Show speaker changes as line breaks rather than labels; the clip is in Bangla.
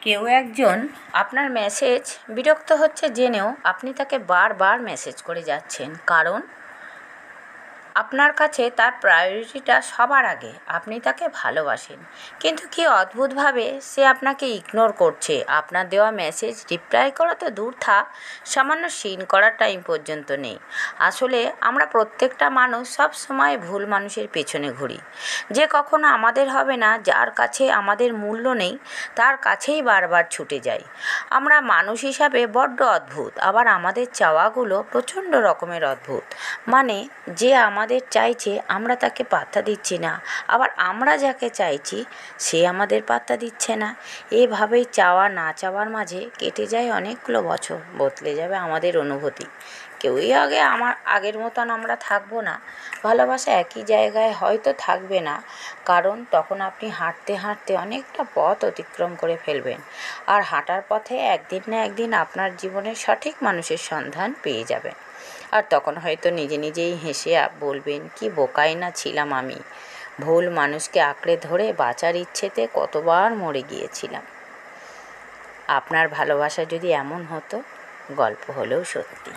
কেউ একজন আপনার মেসেজ বিরক্ত হচ্ছে জেনেও আপনি তাকে বারবার মেসেজ করে যাচ্ছেন, কারণ আপনার কাছে তার প্রায়োরিটিটা সবার আগে। আপনি তাকে ভালোবাসেন, কিন্তু কি অদ্ভুতভাবে সে আপনাকে ইগনোর করছে। আপনার দেওয়া মেসেজ রিপ্লাই করা তো দূর থাক, সামান্য সিন করার টাইম পর্যন্ত নেই। আসলে আমরা প্রত্যেকটা মানুষ সব সময় ভুল মানুষের পেছনে ঘুরি। যে কখনো আমাদের হবে না, যার কাছে আমাদের মূল্য নেই, তার কাছেই বারবার ছুটে যাই। আমরা মানুষ হিসাবে বড্ড অদ্ভুত, আবার আমাদের চাওয়াগুলো প্রচণ্ড রকমের অদ্ভুত। মানে যে আমাদের চাইছে আমরা তাকে পাত্তা দিচ্ছি না, আবার আমরা যাকে চাইছি সে আমাদের পাত্তা দিচ্ছে না। এভাবেই চাওয়া না চাওয়ার মাঝে কেটে যায় অনেকগুলো বছর, বদলে যাবে আমাদের অনুভূতি। কেউই আগের মতন আমরা থাকবো না, ভালোবাসা একই জায়গায় হয়তো থাকবে না, কারণ তখন আপনি হাঁটতে হাঁটতে অনেকটা পথ অতিক্রম করে ফেলবেন। আর হাঁটার পথে একদিন না একদিন আপনার জীবনের সঠিক মানুষের সন্ধান পেয়ে যাবেন। আর তখন হয়তো নিজে নিজেই হেসে বলবেন, কি বোকাই না ছিলাম আমি, ভুল মানুষকে আঁকড়ে ধরে বাঁচার ইচ্ছেতে কতবার মরে গিয়েছিলাম। আপনার ভালোবাসা যদি এমন হতো, গল্প হলেও সত্যি।